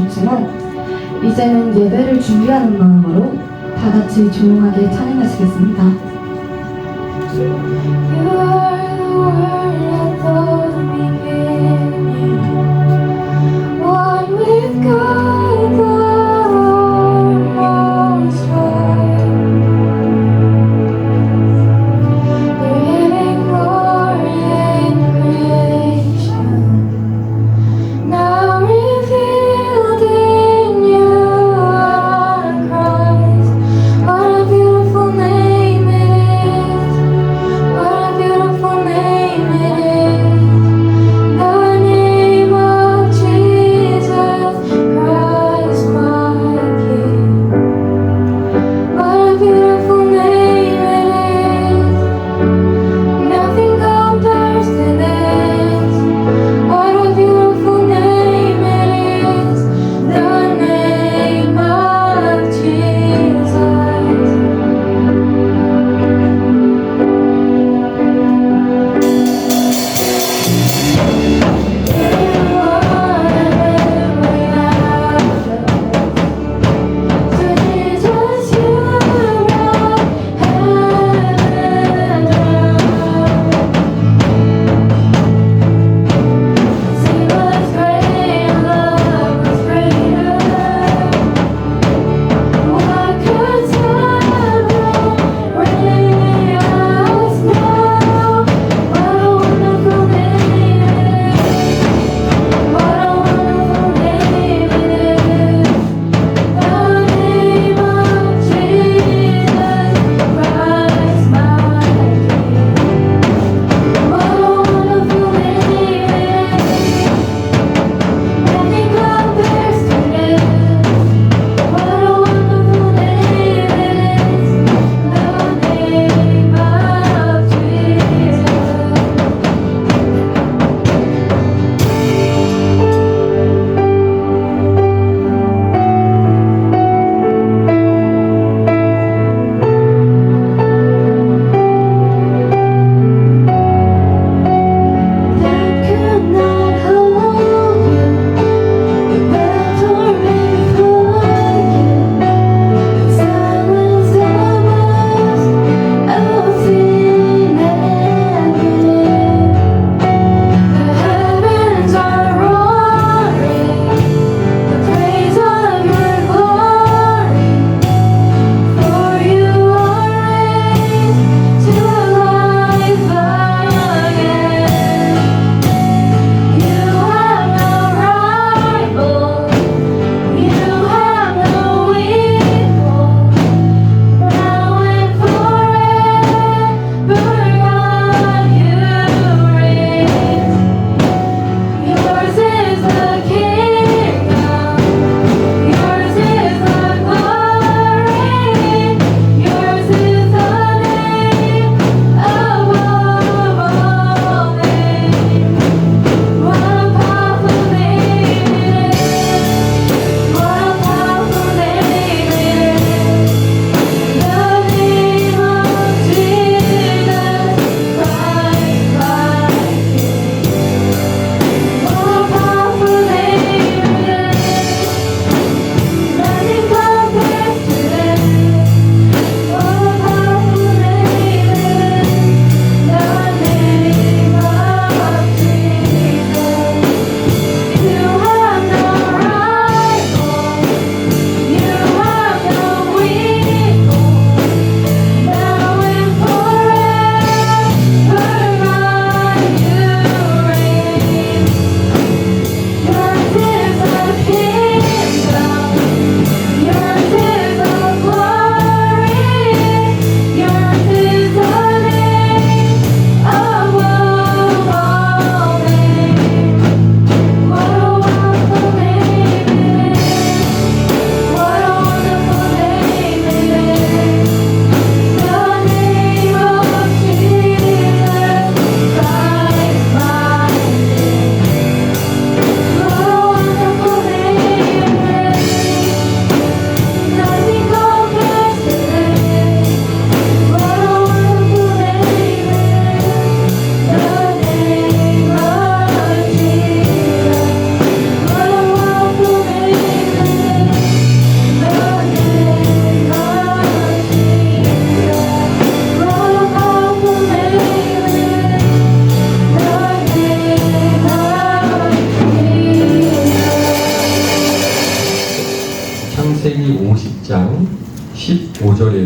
좋지만 이제는 예배를 준비하는 마음으로 다 같이 조용하게 찬양하시겠습니다. You are the word at the beginning, one with God the Lord Most High. Your hidden glory in creation, now revealed in you are Christ. What a beautiful name it is! What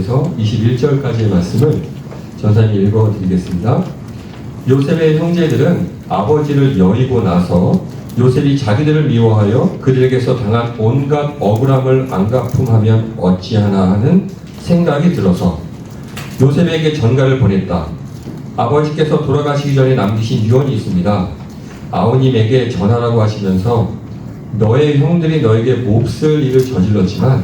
15절에서 21절까지의 말씀을 전사님 읽어드리겠습니다. 요셉의 형제들은 아버지를 여의고 나서 요셉이 자기들을 미워하여 그들에게서 당한 온갖 억울함을 안갚음하면 어찌하나 하는 생각이 들어서 요셉에게 전가를 보냈다. 아버지께서 돌아가시기 전에 남기신 유언이 있습니다. 아우님에게 전하라고 하시면서 너의 형들이 너에게 몹쓸 일을 저질렀지만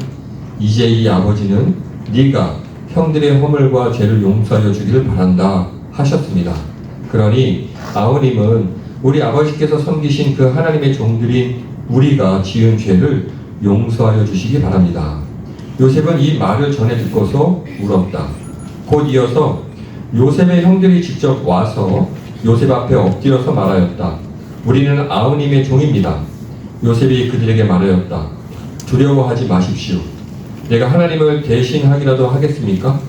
이제 이 아버지는 네가 형들의 허물과 죄를 용서하여 주기를 바란다 하셨습니다. 그러니 아우님은 우리 아버지께서 섬기신 그 하나님의 종들인 우리가 지은 죄를 용서하여 주시기 바랍니다. 요셉은 이 말을 전해 듣고서 울었다. 곧 이어서 요셉의 형들이 직접 와서 요셉 앞에 엎드려서 말하였다. 우리는 아우님의 종입니다. 요셉이 그들에게 말하였다. 두려워하지 마십시오. 내가 하나님을 대신하기라도 하겠습니까?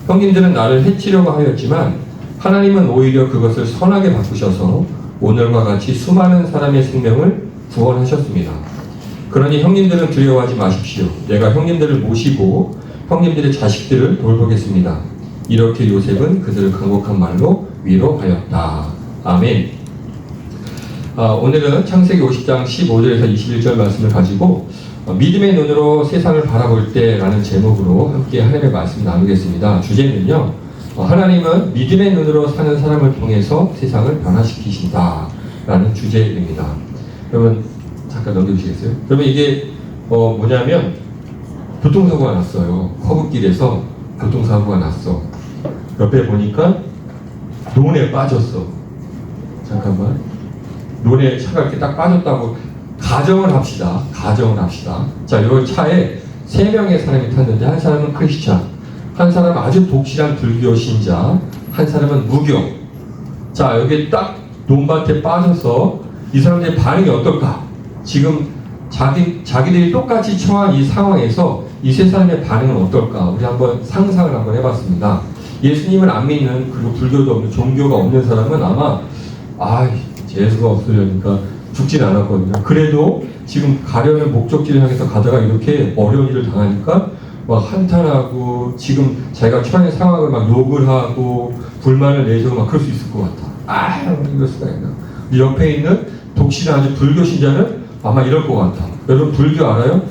형님들은 나를 해치려고 하였지만 하나님은 오히려 그것을 선하게 바꾸셔서 오늘과 같이 수많은 사람의 생명을 구원하셨습니다. 그러니 형님들은 두려워하지 마십시오. 내가 형님들을 모시고 형님들의 자식들을 돌보겠습니다. 이렇게 요셉은 그들을 간곡한 말로 위로하였다. 아멘. 오늘은 창세기 50장 15절에서 21절 말씀을 가지고 믿음의 눈으로 세상을 바라볼 때라는 제목으로 함께 하나님의 말씀 나누겠습니다. 주제는요, 하나님은 믿음의 눈으로 사는 사람을 통해서 세상을 변화시키신다라는 주제입니다. 여러분 잠깐 넘겨주시겠어요? 그러면 이게 뭐냐면 교통사고가 났어요. 커브길에서 교통사고가 났어. 옆에 보니까 논에 빠졌어. 잠깐만. 논에 차가 이렇게 딱 빠졌다고 가정을 합시다. 자, 이 차에 3명의 사람이 탔는데 한 사람은 크리스찬, 한 사람은 아주 독실한 불교 신자, 한 사람은 무교. 자, 여기 딱 논밭에 빠져서 이 사람들의 반응이 어떨까? 지금 자기들이 똑같이 처한 이 상황에서 이 세 사람의 반응은 어떨까? 우리 한번 상상을 한번 해봤습니다. 예수님을 안 믿는, 그리고 불교도 없는, 종교가 없는 사람은 아마 재수가 없으려니까 죽진 않았거든요. 그래도 지금 가려는 목적지를 향해서 가다가 이렇게 어려운 일을 당하니까 막 한탄하고 지금 자기가 처한 상황을 막 욕을 하고 불만을 내고 막 그럴 수 있을 것 같아. 이럴 수가 있나. 옆에 있는 독실한 아주 불교 신자는 아마 이럴 것 같아. 여러분 불교 알아요?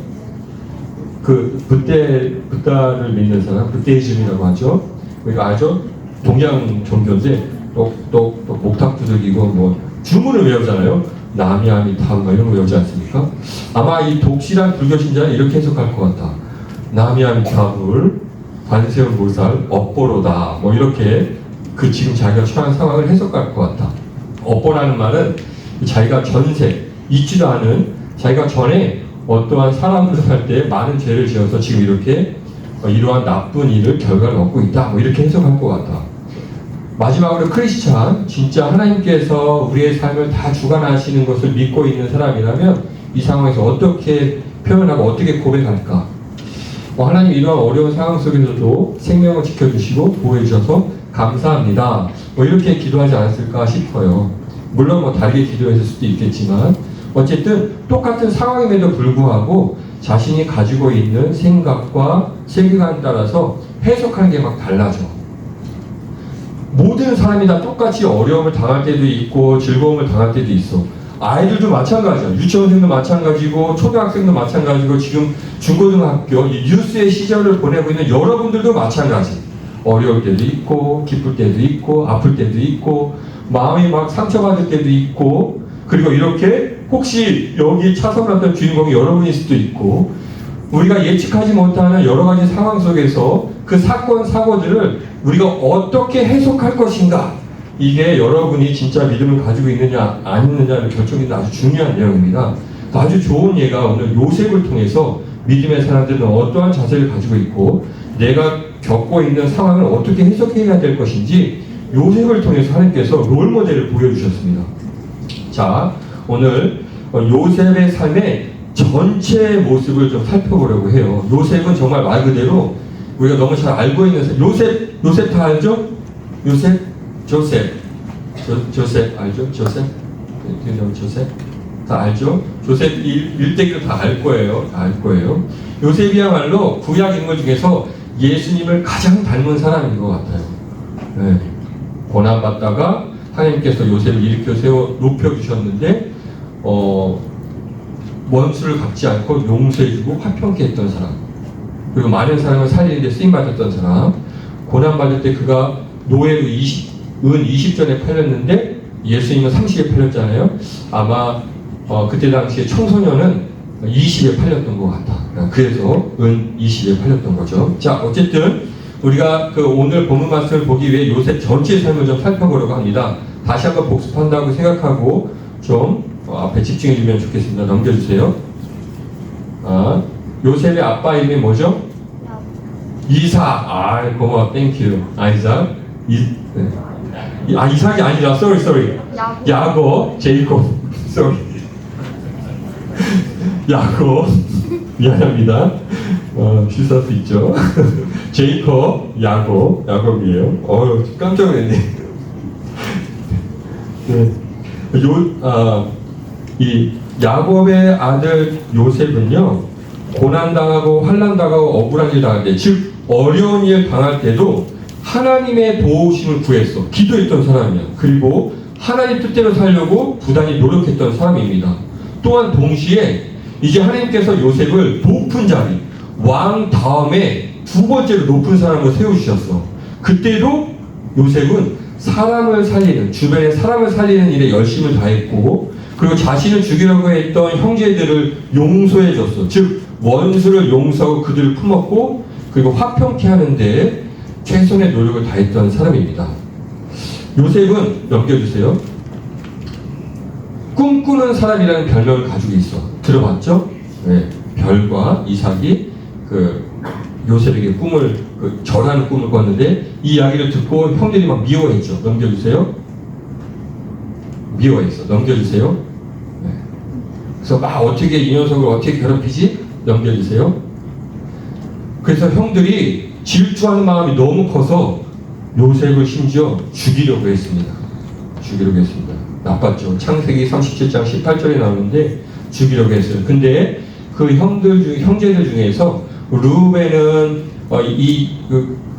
붓다를 믿는 사람, 붓데이즘이라고 하죠. 이거 알죠? 동양 종교인데 똑똑 목탁 두들기고 뭐 주문을 외우잖아요. 나미아미타불 이런 거 외우지 않습니까? 아마 이 독실한 불교 신자는 이렇게 해석할 것 같아. 나미아미타불, 관세음보살, 업보로다. 뭐 이렇게 그 지금 자기가 처한 상황을 해석할 것 같아. 업보라는 말은 자기가 전세, 있지도 않은 자기가 전에 어떠한 사람들을 살 때 많은 죄를 지어서 지금 이렇게 이러한 나쁜 일을 결과를 얻고 있다. 뭐 이렇게 해석할 것 같아. 마지막으로 크리스찬, 진짜 하나님께서 우리의 삶을 다 주관하시는 것을 믿고 있는 사람이라면 이 상황에서 어떻게 표현하고 어떻게 고백할까? 하나님 이러한 어려운 상황 속에서도 생명을 지켜주시고 보호해주셔서 감사합니다. 이렇게 기도하지 않았을까 싶어요. 물론 다르게 기도했을 수도 있겠지만 어쨌든 똑같은 상황임에도 불구하고 자신이 가지고 있는 생각과 세계관에 따라서 해석하는 게 막 달라져. 모든 사람이 다 똑같이 어려움을 당할 때도 있고 즐거움을 당할 때도 있어. 아이들도 마찬가지야. 유치원생도 마찬가지고 초등학생도 마찬가지고 지금 중고등학교 뉴스의 시절을 보내고 있는 여러분들도 마찬가지. 어려울 때도 있고 기쁠 때도 있고 아플 때도 있고 마음이 막 상처받을 때도 있고 그리고 이렇게 혹시 여기 차선을 했던 주인공이 여러분일 수도 있고 우리가 예측하지 못하는 여러 가지 상황 속에서 그 사건, 사고들을 우리가 어떻게 해석할 것인가 이게 여러분이 진짜 믿음을 가지고 있느냐 안 있느냐를 결정짓는 아주 중요한 내용입니다. 아주 좋은 예가 오늘 요셉을 통해서 믿음의 사람들은 어떠한 자세를 가지고 있고 내가 겪고 있는 상황을 어떻게 해석해야 될 것인지 요셉을 통해서 하나님께서 롤모델을 보여주셨습니다. 자, 오늘 요셉의 삶의 전체 모습을 좀 살펴보려고 해요. 요셉은 정말 말 그대로 우리가 너무 잘 알고 있는 요셉 다 알죠? 조셉 알죠? 조셉 다 알죠? 조셉 일대기로 다 알 거예요. 요셉이야말로 구약 인물 중에서 예수님을 가장 닮은 사람인 것 같아요. 네. 고난받다가 하나님께서 요셉을 일으켜 세워 높여주셨는데 원수를 갚지 않고 용서해주고 화평케 했던 사람, 그리고 많은 사람을 살리는데 쓰임받았던 사람, 고난받을 때 그가 노예로 20전에 팔렸는데 예수님은 30에 팔렸잖아요. 아마 그때 당시에 청소년은 20에 팔렸던 것 같다. 그래서 은 20에 팔렸던 거죠. 자, 어쨌든 우리가 그 오늘 본문 말씀을 보기 위해 요셉 전체의 삶을 좀 살펴보려고 합니다. 다시 한번 복습한다고 생각하고 좀 앞에 집중해 주면 좋겠습니다. 넘겨주세요. 요셉의 아빠 이름이 뭐죠? 이삭. 고마워. 땡큐. 이삭. 이삭이 아니라 sorry. 야곱. 제이콥. sorry. 야곱. 미안합니다. 실수할 수 있죠. 제이콥, 야곱이에요. 깜짝 놀랐네. 네. 이 야곱의 아들 요셉은요, 고난당하고 환난당하고 억울한 일 당할 때, 즉 어려운 일 당할 때도 하나님의 도우심을 구했어. 기도했던 사람이야. 그리고 하나님 뜻대로 살려고 부단히 노력했던 사람입니다. 또한 동시에 이제 하나님께서 요셉을 높은 자리, 왕 다음에 두 번째로 높은 사람을 세우셨어. 그때도 요셉은 사람을 살리는, 주변의 사람을 살리는 일에 열심을 다했고, 그리고 자신을 죽이려고 했던 형제들을 용서해줬어. 즉 원수를 용서하고 그들을 품었고, 그리고 화평케 하는데 최선의 노력을 다했던 사람입니다. 요셉은 넘겨주세요. 꿈꾸는 사람이라는 별명을 가지고 있어. 들어봤죠? 네. 별과 이삭이 요셉에게 절하는 꿈을 꿨는데, 이 이야기를 듣고 형들이 막 미워했죠. 넘겨주세요. 미워했어. 넘겨주세요. 네. 그래서 막 어떻게 이 녀석을 어떻게 괴롭히지? 넘겨주세요. 그래서 형들이 질투하는 마음이 너무 커서 요셉을 심지어 죽이려고 했습니다. 나빴죠. 창세기 37장 18절에 나오는데 죽이려고 했어요. 근데 그 형제들 중에서 루벤은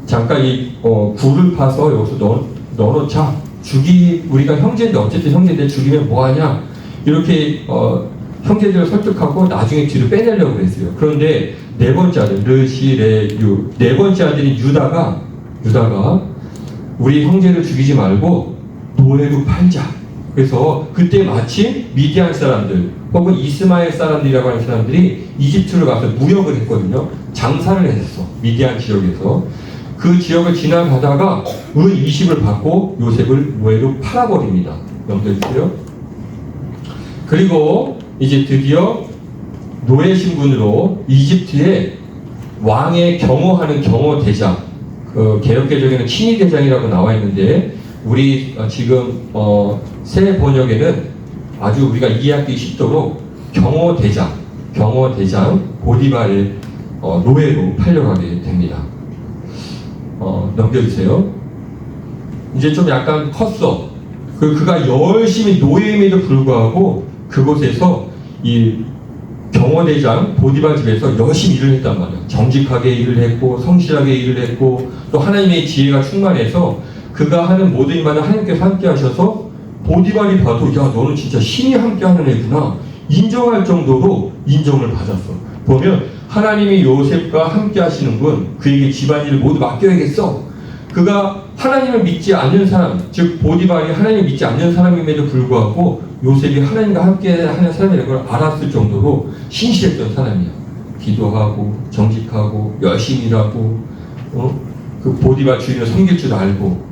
잠깐 굴을 파서 여기서 넣어놓자. 우리가 형제인데 어쨌든 형제인데 죽이면 뭐하냐. 이렇게 형제들을 설득하고 나중에 뒤로 빼내려고 했어요. 그런데 네 번째 아들 네 번째 아들인 유다가 우리 형제를 죽이지 말고 노예로 팔자. 그래서 그때 마침 미디안 사람들 혹은 이스마엘 사람들이라고 하는 사람들이 이집트로 가서 무역을 했거든요. 장사를 했었어. 미디안 지역에서. 그 지역을 지나가다가 은 20을 받고 요셉을 노예로 팔아버립니다. 넘겨주세요. 그리고 이제 드디어 노예 신분으로 이집트의 왕의 경호하는 경호대장, 개혁개정에는 친위대장이라고 나와 있는데, 우리 지금 새 번역에는 아주 우리가 이해하기 쉽도록 경호대장 보디발의 노예로 팔려가게 됩니다. 넘겨주세요. 이제 좀 약간 컸어. 그가 열심히 노예임에도 불구하고 그곳에서 이 경호대장 보디발 집에서 열심히 일을 했단 말이야. 정직하게 일을 했고 성실하게 일을 했고, 또 하나님의 지혜가 충만해서 그가 하는 모든 일마다 하나님께서 함께 하셔서 보디발이 봐도 야 너는 진짜 신이 함께 하는 애구나 인정할 정도로 인정을 받았어. 보면 하나님이 요셉과 함께 하시는 분, 그에게 집안일을 모두 맡겨야겠어. 그가 하나님을 믿지 않는 사람, 즉 보디발이 하나님을 믿지 않는 사람임에도 불구하고 요셉이 하나님과 함께 하는 사람이라는 걸 알았을 정도로 신실했던 사람이야. 기도하고 정직하고 열심히 일하고 그 보디발 주인을 섬길 줄 알고,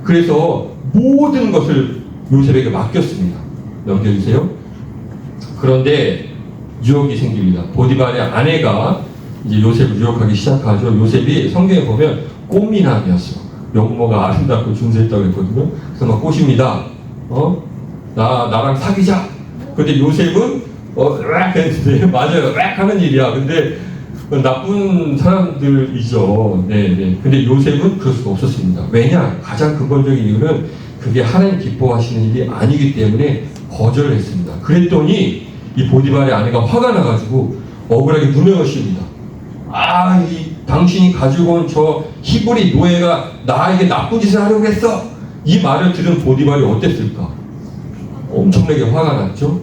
그래서 모든 것을 요셉에게 맡겼습니다. 넘겨주세요. 그런데 유혹이 생깁니다. 보디발의 아내가 이제 요셉을 유혹하기 시작하죠. 요셉이 성경에 보면 꽃미남이었어. 용모가 아름답고 준수했다고 했거든요. 그래서 막 꼬십니다. 나랑 사귀자. 근데 요셉은 으악 했는데 맞아요. 으악 하는 일이야. 근데 나쁜 사람들이죠. 네. 근데 요셉은 그럴 수가 없었습니다. 왜냐? 가장 근본적인 이유는 그게 하나님 기뻐하시는 일이 아니기 때문에 거절을 했습니다. 그랬더니 이 보디발의 아내가 화가 나가지고 억울하게 누명을 씌웁니다. 이 당신이 가지고 온 저 히브리 노예가 나에게 나쁜 짓을 하려고 했어. 이 말을 들은 보디발이 어땠을까? 엄청나게 화가 났죠.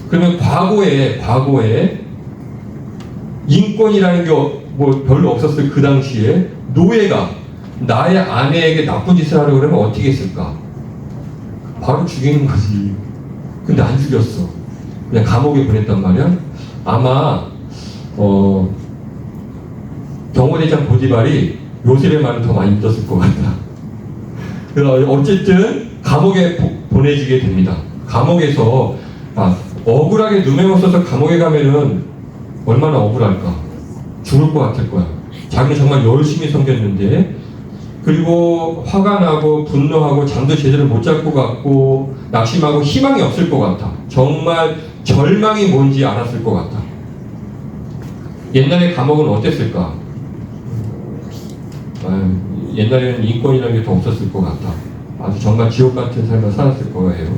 그러면 과거에 인권이라는 게 뭐 별로 없었을 그 당시에 노예가 나의 아내에게 나쁜 짓을 하려고 그러면 어떻게 했을까? 바로 죽이는 거지. 근데 안 죽였어. 그냥 감옥에 보냈단 말이야. 아마 경호대장 보디발이 요셉의 말을 더 많이 믿었을 것 같다. 그래서 어쨌든 감옥에 보내지게 됩니다. 감옥에서 억울하게 누명을 써서 감옥에 가면은 얼마나 억울할까? 죽을 것 같을 거야. 자기는 정말 열심히 섬겼는데, 그리고 화가 나고 분노하고 잠도 제대로 못 잘 것 같고 낙심하고 희망이 없을 것 같아. 정말 절망이 뭔지 알았을 것 같아. 옛날에 감옥은 어땠을까? 옛날에는 인권이라는 게 더 없었을 것 같아. 아주 정말 지옥 같은 삶을 살았을 거예요.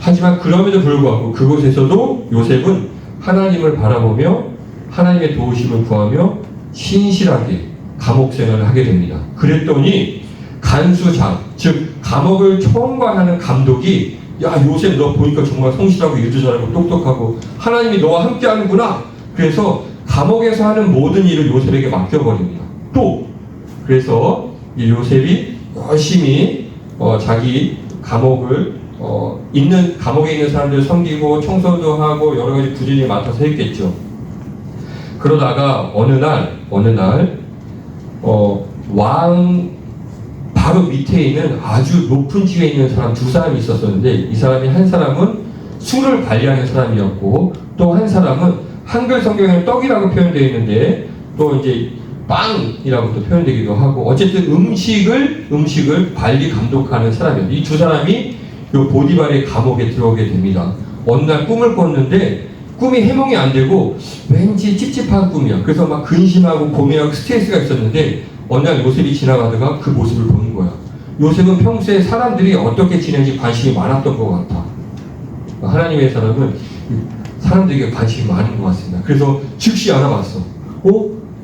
하지만 그럼에도 불구하고 그곳에서도 요셉은 하나님을 바라보며 하나님의 도우심을 구하며 신실하게 감옥 생활을 하게 됩니다. 그랬더니 간수장, 즉 감옥을 총괄하는 감독이 야, 요셉 너 보니까 정말 성실하고 일도 잘하고 똑똑하고 하나님이 너와 함께 하는구나. 그래서 감옥에서 하는 모든 일을 요셉에게 맡겨버립니다. 또 그래서 이 요셉이 열심히 자기 감옥에 있는 사람들 섬기고 청소도 하고 여러 가지 부지런히 맡아서 했겠죠. 그러다가 어느 날 왕 바로 밑에 있는 아주 높은 지위에 있는 사람 두 사람이 있었었는데, 이 사람이 한 사람은 술을 관리하는 사람이었고 또 한 사람은 한글 성경에는 떡이라고 표현되어 있는데 또 이제 빵이라고 또 표현되기도 하고, 어쨌든 음식을 관리 감독하는 사람이었는데, 이 두 사람이 이 보디발의 감옥에 들어오게 됩니다. 어느 날 꿈을 꿨는데 꿈이 해몽이 안 되고 왠지 찝찝한 꿈이야. 그래서 막 근심하고 고민하고 스트레스가 있었는데 어느 날 요셉이 지나가다가 그 모습을 보는 거야. 요셉은 평소에 사람들이 어떻게 지내는지 관심이 많았던 것 같아. 하나님의 사람은 사람들에게 관심이 많은 것 같습니다. 그래서 즉시 알아봤어.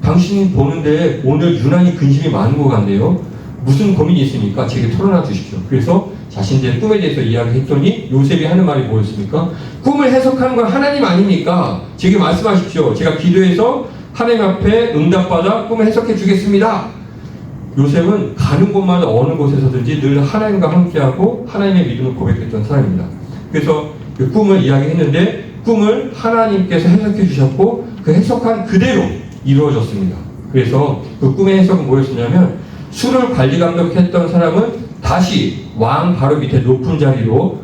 당신 보는데 오늘 유난히 근심이 많은 것 같네요. 무슨 고민이 있습니까? 제게 털어놔 주십시오. 그래서 자신들의 꿈에 대해서 이야기했더니 요셉이 하는 말이 뭐였습니까? 꿈을 해석하는 건 하나님 아닙니까? 제게 말씀하십시오. 제가 기도해서 하나님 앞에 응답받아 꿈을 해석해 주겠습니다. 요셉은 가는 곳마다 어느 곳에서든지 늘 하나님과 함께하고 하나님의 믿음을 고백했던 사람입니다. 그래서 그 꿈을 이야기했는데 꿈을 하나님께서 해석해 주셨고 그 해석한 그대로 이루어졌습니다. 그래서 그 꿈의 해석은 뭐였냐면, 술을 관리 감독했던 사람은 다시 왕 바로 밑에 높은 자리로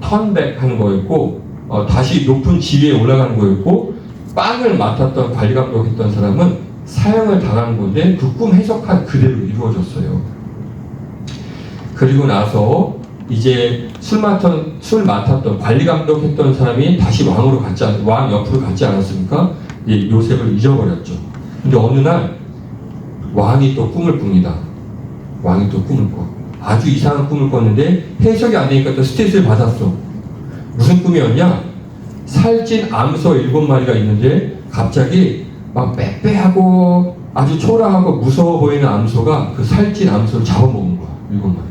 턴백 하는 거였고 다시 높은 지위에 올라가는 거였고, 빵을 맡았던 관리 감독했던 사람은 사형을 당하는 건데 그 꿈 해석한 그대로 이루어졌어요. 그리고 나서 이제 술 맡았던 관리 감독했던 사람이 다시 왕 옆으로 갔지 않았습니까? 요셉을 잊어버렸죠. 근데 어느 날 왕이 또 꿈을 꿉니다. 왕이 또 꿈을 꿔. 아주 이상한 꿈을 꿨는데 해석이 안 되니까 또 스트레스를 받았어. 무슨 꿈이었냐? 살찐 암소 7마리가 있는데 갑자기 막 빼빼하고 아주 초라하고 무서워 보이는 암소가 그 살찐 암소를 잡아먹은 거야. 7마리가.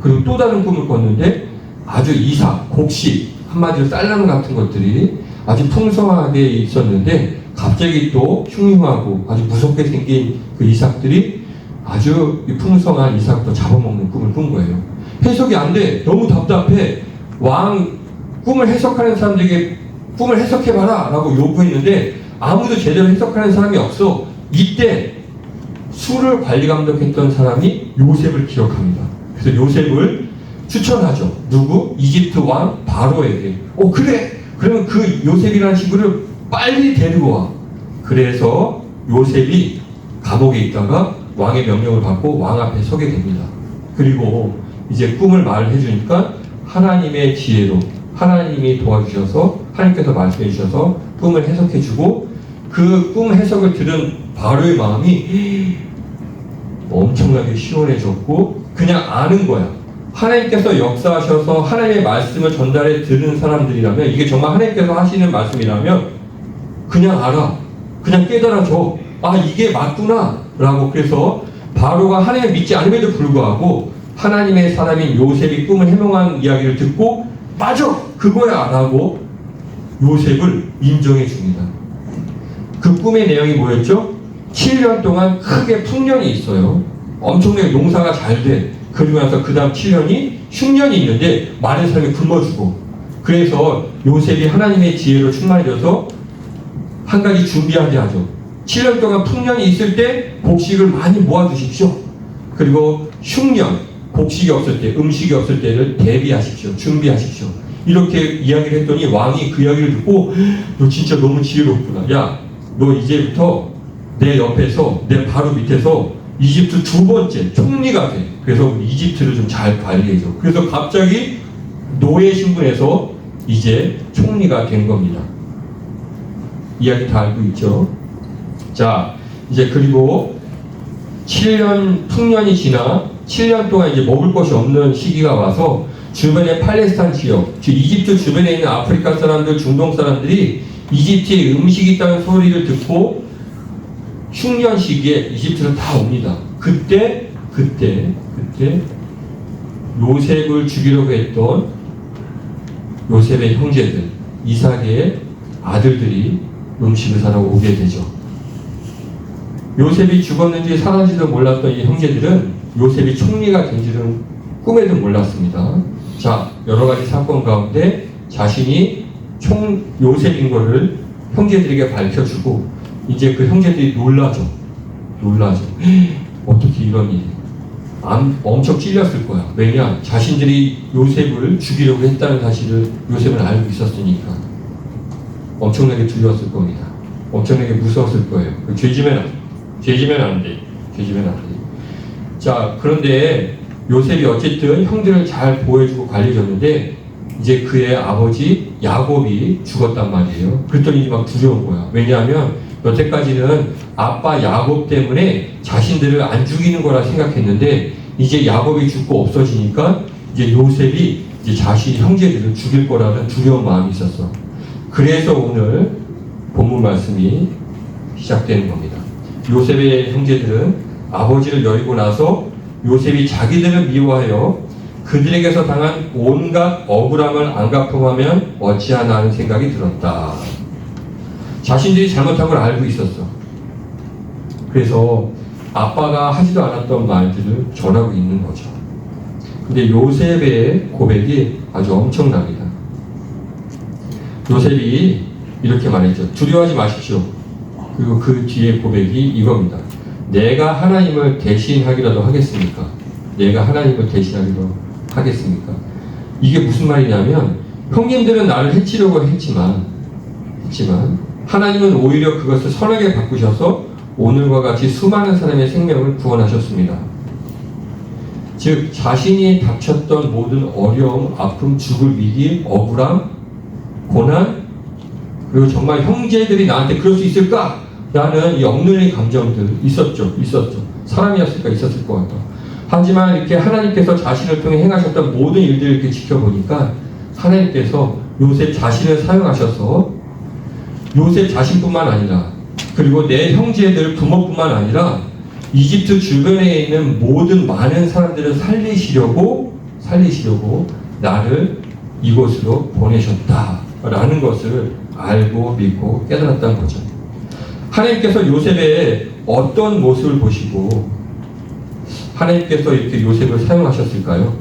그리고 또 다른 꿈을 꿨는데 아주 이삭, 곡식, 한마디로 쌀나무 같은 것들이 아주 풍성하게 있었는데 갑자기 또 흉흉하고 아주 무섭게 생긴 그 이삭들이 아주 풍성한 이삭도 잡아먹는 꿈을 꾼 거예요. 해석이 안 돼. 너무 답답해. 왕 꿈을 해석하는 사람들에게 꿈을 해석해봐라 라고 요구했는데 아무도 제대로 해석하는 사람이 없어. 이때 술을 관리 감독했던 사람이 요셉을 기억합니다. 그래서 요셉을 추천하죠. 누구? 이집트 왕 바로에게. 그래! 그러면 그 요셉이라는 친구를 빨리 데리고 와. 그래서 요셉이 감옥에 있다가 왕의 명령을 받고 왕 앞에 서게 됩니다. 그리고 이제 꿈을 말해 주니까 하나님의 지혜로 하나님이 도와주셔서 하나님께서 말씀해 주셔서 꿈을 해석해 주고, 그 꿈 해석을 들은 바로의 마음이 엄청나게 시원해졌고 그냥 아는 거야. 하나님께서 역사하셔서 하나님의 말씀을 전달해 들은 사람들이라면, 이게 정말 하나님께서 하시는 말씀이라면 그냥 알아. 그냥 깨달아져. 아 이게 맞구나 라고, 그래서 바로가 하나님을 믿지 않음에도 불구하고 하나님의 사람인 요셉이 꿈을 해몽한 이야기를 듣고 맞아 그거야 라고 요셉을 인정해 줍니다. 그 꿈의 내용이 뭐였죠? 7년 동안 크게 풍년이 있어요. 엄청나게 농사가 잘 돼. 그리고 나서 그 다음 7년이 흉년이 있는데 많은 사람이 굶어 죽어. 그래서 요셉이 하나님의 지혜로 충만해져서 한 가지 준비하게 하죠. 7년 동안 풍년이 있을 때 곡식을 많이 모아두십시오. 그리고 흉년, 곡식이 없을 때, 음식이 없을 때를 대비하십시오. 준비하십시오. 이렇게 이야기를 했더니 왕이 그 이야기를 듣고 너 진짜 너무 지혜롭구나. 야, 너 이제부터 내 옆에서, 내 바로 밑에서 이집트 두 번째 총리가 돼. 그래서 이집트를 좀 잘 관리해줘. 그래서 갑자기 노예 신분에서 이제 총리가 된 겁니다. 이야기 다 알고 있죠? 자, 이제 그리고 7년 풍년이 지나 7년 동안 이제 먹을 것이 없는 시기가 와서 주변의 팔레스타인 지역, 즉 이집트 주변에 있는 아프리카 사람들, 중동 사람들이 이집트에 음식이 있다는 소리를 듣고 흉년 시기에 이집트로 다 옵니다. 그때 요셉을 죽이려고 했던 요셉의 형제들, 이삭의 아들들이 음식을 사러 오게 되죠. 요셉이 죽었는지 살았는지도 몰랐던 이 형제들은 요셉이 총리가 된지는 꿈에도 몰랐습니다. 자, 여러 가지 사건 가운데 자신이 요셉인 것을 형제들에게 밝혀주고 이제 그 형제들이 놀라죠. 어떻게 이런 일이. 엄청 찔렸을 거야. 왜냐? 자신들이 요셉을 죽이려고 했다는 사실을 요셉은 알고 있었으니까. 엄청나게 두려웠을 겁니다. 엄청나게 무서웠을 거예요. 죄지면 안 돼. 자, 그런데 요셉이 어쨌든 형들을 잘 보호해주고 관리해줬는데 이제 그의 아버지 야곱이 죽었단 말이에요. 그랬더니 막 두려운 거야. 왜냐하면 여태까지는 아빠 야곱 때문에 자신들을 안 죽이는 거라 생각했는데 이제 야곱이 죽고 없어지니까 이제 요셉이 이제 자신 형제들을 죽일 거라는 두려운 마음이 있었어. 그래서 오늘 본문 말씀이 시작되는 겁니다. 요셉의 형제들은 아버지를 여의고 나서 요셉이 자기들을 미워하여 그들에게서 당한 온갖 억울함을 안 갚음하면 어찌하나 하는 생각이 들었다. 자신들이 잘못한 걸 알고 있었어. 그래서 아빠가 하지도 않았던 말들을 전하고 있는 거죠. 근데 요셉의 고백이 아주 엄청납니다. 요셉이 이렇게 말했죠. 두려워하지 마십시오. 그리고 그 뒤에 고백이 이겁니다. 내가 하나님을 대신하기라도 하겠습니까? 이게 무슨 말이냐면 형님들은 나를 해치려고 했지만 하나님은 오히려 그것을 선하게 바꾸셔서 오늘과 같이 수많은 사람의 생명을 구원하셨습니다. 즉 자신이 닥쳤던 모든 어려움, 아픔, 죽을 위기, 억울함, 고난, 그리고 정말 형제들이 나한테 그럴 수 있을까? 라는 이 억눌린 감정들 있었죠. 사람이었을까? 있었을 것 같다. 하지만 이렇게 하나님께서 자신을 통해 행하셨던 모든 일들을 이렇게 지켜보니까 하나님께서 요셉 자신을 사용하셔서 요셉 자신뿐만 아니라 그리고 내 형제들 부모뿐만 아니라 이집트 주변에 있는 모든 많은 사람들을 살리시려고 나를 이곳으로 보내셨다라는 것을 알고 믿고 깨달았다는 거죠. 하나님께서 요셉의 어떤 모습을 보시고 하나님께서 이렇게 요셉을 사용하셨을까요?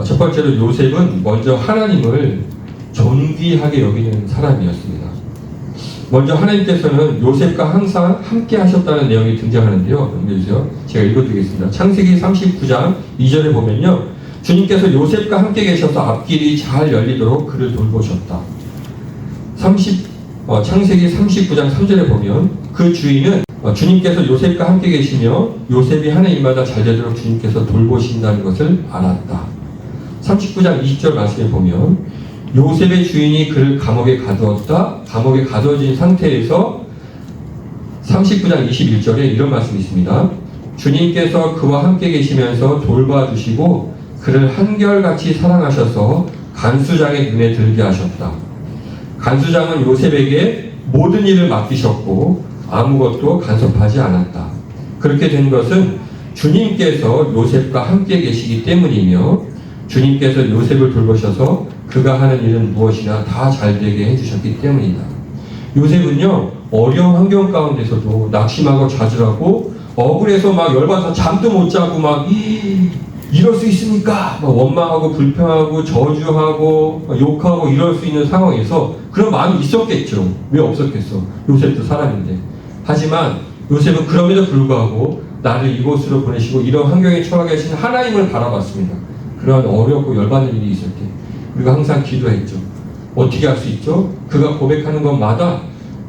첫 번째로 요셉은 먼저 하나님을 존귀하게 여기는 사람이었습니다. 먼저 하나님께서는 요셉과 항상 함께 하셨다는 내용이 등장하는데요. 넘겨주세요. 제가 읽어드리겠습니다. 창세기 39장 2절에 보면요. 주님께서 요셉과 함께 계셔서 앞길이 잘 열리도록 그를 돌보셨다. 창세기 39장 3절에 보면 그 주인은 주님께서 요셉과 함께 계시며 요셉이 하는 일마다 잘 되도록 주님께서 돌보신다는 것을 알았다. 39장 20절 말씀에 보면 요셉의 주인이 그를 감옥에 가두었다. 감옥에 가두어진 상태에서 39장 21절에 이런 말씀이 있습니다. 주님께서 그와 함께 계시면서 돌봐주시고 그를 한결같이 사랑하셔서 간수장의 눈에 들게 하셨다. 간수장은 요셉에게 모든 일을 맡기셨고 아무것도 간섭하지 않았다. 그렇게 된 것은 주님께서 요셉과 함께 계시기 때문이며 주님께서 요셉을 돌보셔서 그가 하는 일은 무엇이나 다 잘되게 해주셨기 때문이다. 요셉은요, 어려운 환경 가운데서도 낙심하고 좌절하고 억울해서 막 열받아서 잠도 못 자고 막 이럴 수 있습니까? 막 원망하고 불평하고 저주하고 욕하고 이럴 수 있는 상황에서 그런 마음이 있었겠죠. 왜 없었겠어? 요셉도 사람인데. 하지만 요셉은 그럼에도 불구하고 나를 이곳으로 보내시고 이런 환경에 처하게 하신 하나님을 바라봤습니다. 그런 어렵고 열받는 일이 있을 때 우리가 항상 기도했죠. 어떻게 할 수 있죠? 그가 고백하는 것마다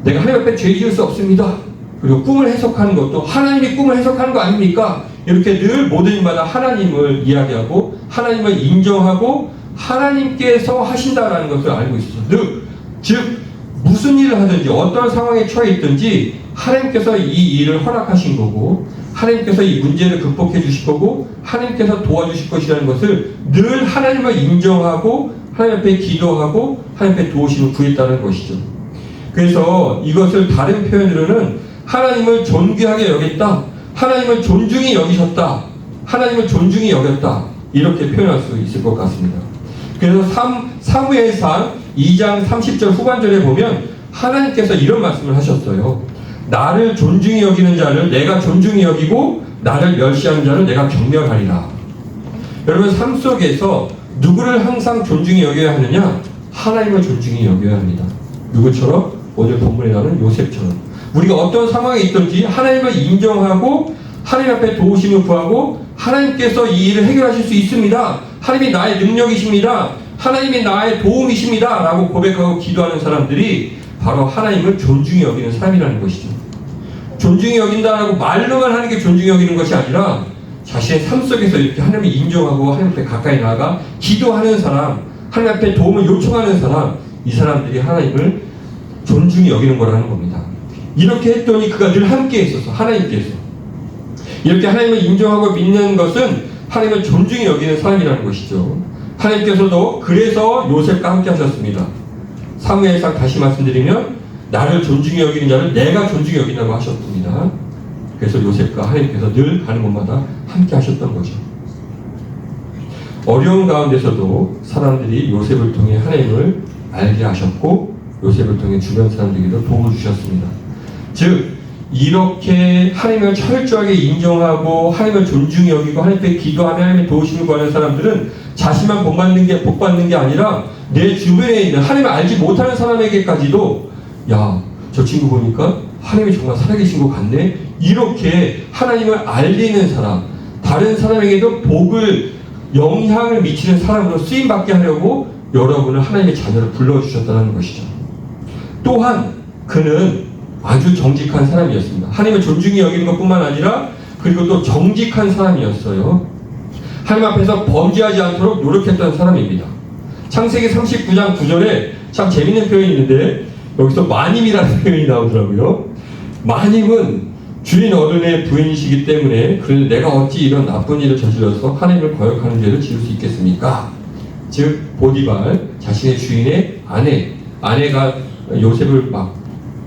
내가 하나님 앞에 죄 지을 수 없습니다. 그리고 꿈을 해석하는 것도 하나님이 꿈을 해석하는 거 아닙니까? 이렇게 늘 모든 일마다 하나님을 이야기하고 하나님을 인정하고 하나님께서 하신다라는 것을 알고 있었어요. 즉 무슨 일을 하든지 어떤 상황에 처해 있든지 하나님께서 이 일을 허락하신 거고 하나님께서 이 문제를 극복해 주실 거고 하나님께서 도와주실 것이라는 것을 늘 하나님을 인정하고 하나님 앞에 기도하고 하나님 앞에 도우심을 구했다는 것이죠. 그래서 이것을 다른 표현으로는 하나님을 존귀하게 여겼다, 하나님을 존중히 여기셨다, 하나님을 존중히 여겼다, 이렇게 표현할 수 있을 것 같습니다. 그래서 사무엘상 2장 30절 후반절에 보면 하나님께서 이런 말씀을 하셨어요. 나를 존중히 여기는 자를 내가 존중히 여기고 나를 멸시하는 자를 내가 경멸하리라. 여러분, 삶 속에서 누구를 항상 존중히 여겨야 하느냐? 하나님을 존중히 여겨야 합니다. 누구처럼? 오늘 본문에 나오는 요셉처럼 우리가 어떤 상황에 있든지 하나님을 인정하고 하나님 앞에 도우심을 구하고 하나님께서 이 일을 해결하실 수 있습니다. 하나님이 나의 능력이십니다. 하나님이 나의 도움이십니다. 라고 고백하고 기도하는 사람들이 바로 하나님을 존중히 여기는 사람이라는 것이죠. 존중히 여긴다라고 말로만 하는 게 존중히 여기는 것이 아니라 자신의 삶 속에서 이렇게 하나님을 인정하고 하나님 앞에 가까이 나아가 기도하는 사람, 하나님 앞에 도움을 요청하는 사람, 이 사람들이 하나님을 존중히 여기는 거라는 겁니다. 이렇게 했더니 그가 늘 함께 있었어. 하나님께서 이렇게 하나님을 인정하고 믿는 것은 하나님을 존중히 여기는 사람이라는 것이죠. 하나님께서도 그래서 요셉과 함께 하셨습니다. 사무엘상 다시 말씀드리면 나를 존중히 여기는 자를 내가 존중히 여긴다고 하셨습니다. 그래서 요셉과 하나님께서 늘 가는 곳마다 함께 하셨던 거죠. 어려운 가운데서도 사람들이 요셉을 통해 하나님을 알게 하셨고 요셉을 통해 주변 사람들에게도 도움을 주셨습니다. 즉 이렇게 하나님을 철저하게 인정하고 하나님을 존중히 여기고 하나님 앞에 기도하며 하나님의 도우심을 구하는 사람들은 자신만 복 받는 게 아니라 내 주변에 있는 하나님을 알지 못하는 사람에게까지도 야, 저 친구 보니까 하나님이 정말 살아계신 것 같네, 이렇게 하나님을 알리는 사람, 다른 사람에게도 복을 영향을 미치는 사람으로 쓰임받게 하려고 여러분을 하나님의 자녀를 불러주셨다는 것이죠. 또한 그는 아주 정직한 사람이었습니다. 하나님을 존중히 여기는 것뿐만 아니라 그리고 또 정직한 사람이었어요. 하나님 앞에서 범죄하지 않도록 노력했던 사람입니다. 창세기 39장 9절에 참 재밌는 표현이 있는데 여기서 마님이라는 표현이 나오더라고요. 마님은 주인 어른의 부인이시기 때문에 그래서 내가 어찌 이런 나쁜 일을 저질러서 하나님을 거역하는 죄를 지을 수 있겠습니까? 즉 보디발 자신의 주인의 아내가 요셉을 막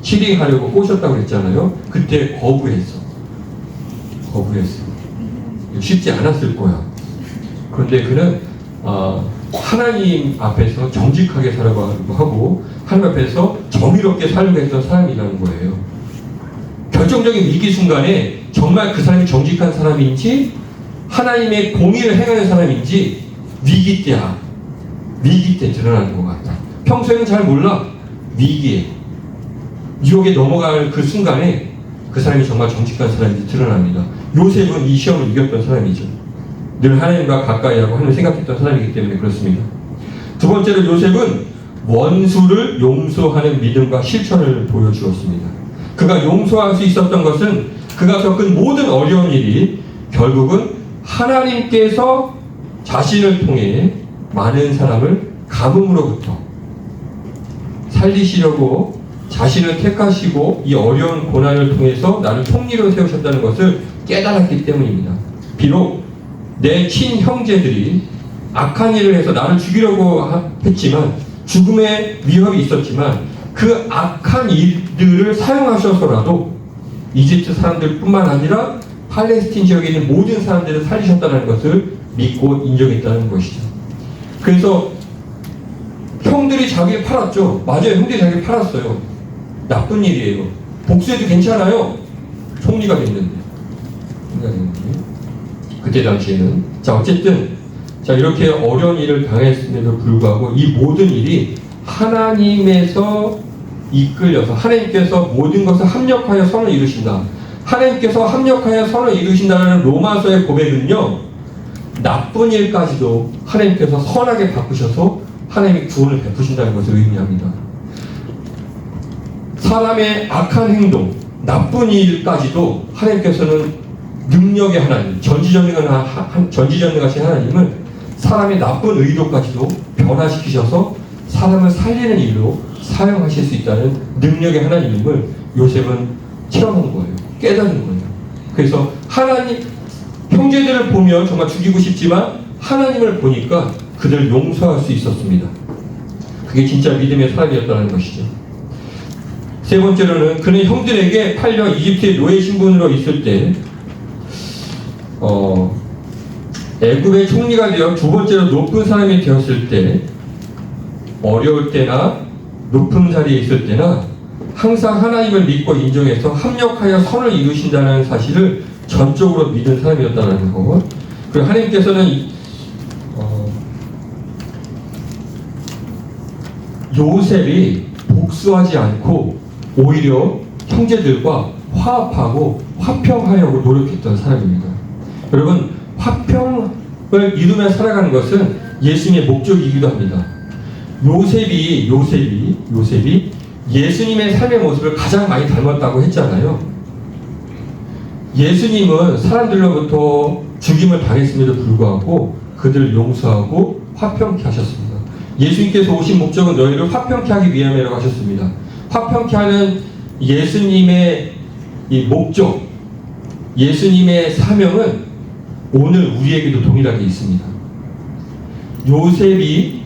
치리하려고 꼬셨다고 했잖아요. 그때 거부했어. 쉽지 않았을 거야. 그런데 그는 하나님 앞에서 정직하게 살아가려고 하고 하나님 앞에서 정의롭게 살려고 했던 사람이라는 거예요. 결정적인 위기 순간에 정말 그 사람이 정직한 사람인지 하나님의 공의를 행하는 사람인지 위기 때 드러나는 것 같다. 평소에는 잘 몰라. 위기에 유혹에 넘어갈 그 순간에 그 사람이 정말 정직한 사람인지 드러납니다. 요셉은 이 시험을 이겼던 사람이죠. 늘 하나님과 가까이 하고 하나님을 생각했던 사람이기 때문에 그렇습니다. 두 번째로 요셉은 원수를 용서하는 믿음과 실천을 보여주었습니다. 그가 용서할 수 있었던 것은 그가 겪은 모든 어려운 일이 결국은 하나님께서 자신을 통해 많은 사람을 가뭄으로부터 살리시려고 자신을 택하시고 이 어려운 고난을 통해서 나를 통리로 세우셨다는 것을 깨달았기 때문입니다. 비록 내 친형제들이 악한 일을 해서 나를 죽이려고 했지만 죽음의 위협이 있었지만 그 악한 일들을 사용하셔서라도 이집트 사람들뿐만 아니라 팔레스틴 지역에 있는 모든 사람들을 살리셨다는 것을 믿고 인정했다는 것이죠. 그래서 형들이 자기를 팔았죠. 맞아요. 형들이 자기를 팔았어요. 나쁜 일이에요. 복수해도 괜찮아요. 총리가 됐는데. 그때 당시에는. 자, 어쨌든 자, 이렇게 어려운 일을 당했음에도 불구하고 이 모든 일이 하나님에서 이끌려서 하나님께서 모든 것을 합력하여 선을 이루신다. 하나님께서 합력하여 선을 이루신다는 로마서의 고백은요, 나쁜 일까지도 하나님께서 선하게 바꾸셔서 하나님이 구원을 베푸신다는 것을 의미합니다. 사람의 악한 행동, 나쁜 일까지도 하나님께서는 능력의 하나님, 전지전능하신 하나님은 사람의 나쁜 의도까지도 변화시키셔서 사람을 살리는 일로 사용하실 수 있다는 능력의 하나님임을 요셉은 체험한 거예요. 깨달은 거예요. 그래서 하나님, 형제들을 보면 정말 죽이고 싶지만 하나님을 보니까 그들을 용서할 수 있었습니다. 그게 진짜 믿음의 사람이었다는 것이죠. 세 번째로는 그는 형들에게 팔려 이집트의 노예 신분으로 있을 때 애굽의 총리가 되어 두 번째로 높은 사람이 되었을 때, 어려울 때나 높은 자리에 있을 때나 항상 하나님을 믿고 인정해서 합력하여 선을 이루신다는 사실을 전적으로 믿은 사람이었다는 것. 그리고 하나님께서는 요셉이 복수하지 않고 오히려 형제들과 화합하고 화평하려고 노력했던 사람입니다. 여러분, 화평을 이루며 살아가는 것은 예수님의 목적이기도 합니다. 요셉이 예수님의 삶의 모습을 가장 많이 닮았다고 했잖아요. 예수님은 사람들로부터 죽임을 당했음에도 불구하고 그들을 용서하고 화평케 하셨습니다. 예수님께서 오신 목적은 너희를 화평케 하기 위함이라고 하셨습니다. 화평케 하는 예수님의 이 목적, 예수님의 사명은 오늘 우리에게도 동일하게 있습니다. 요셉이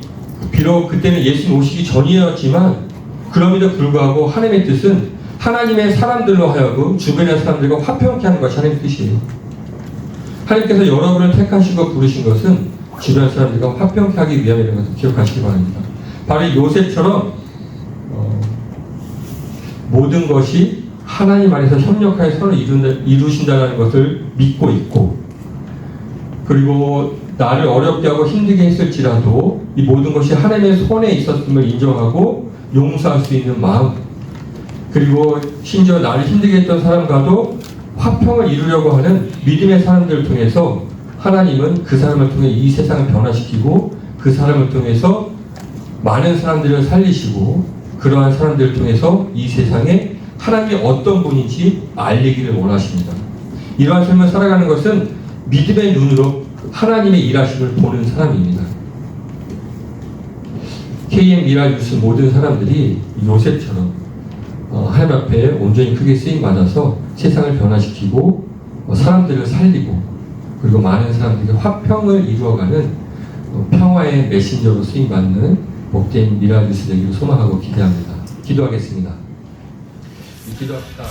비록 그때는 예수님 오시기 전이었지만 그럼에도 불구하고 하나님의 뜻은 하나님의 사람들로 하여금 주변의 사람들과 화평케 하는 것이 하나님의 뜻이에요. 하나님께서 여러분을 택하시고 부르신 것은 주변 사람들과 화평케 하기 위함이라는 것을 기억하시기 바랍니다. 바로 요셉처럼 모든 것이 하나님 안에서 협력하여 선을 이루신다는 것을 믿고 있고, 그리고 나를 어렵게 하고 힘들게 했을지라도 이 모든 것이 하나님의 손에 있었음을 인정하고 용서할 수 있는 마음, 그리고 심지어 나를 힘들게 했던 사람과도 화평을 이루려고 하는 믿음의 사람들을 통해서 하나님은 그 사람을 통해 이 세상을 변화시키고 그 사람을 통해서 많은 사람들을 살리시고 그러한 사람들을 통해서 이 세상에 하나님이 어떤 분인지 알리기를 원하십니다. 이러한 삶을 살아가는 것은 믿음의 눈으로 하나님의 일하심을 보는 사람입니다. KM 미라 뉴스 모든 사람들이 요셉처럼 하나님 앞에 온전히 크게 쓰임 받아서 세상을 변화시키고 사람들을 살리고 그리고 많은 사람들에게 화평을 이루어가는 평화의 메신저로 쓰임 받는 복된 미라 뉴스 되기를 소망하고 기대합니다. 기도하겠습니다. 기도합시다.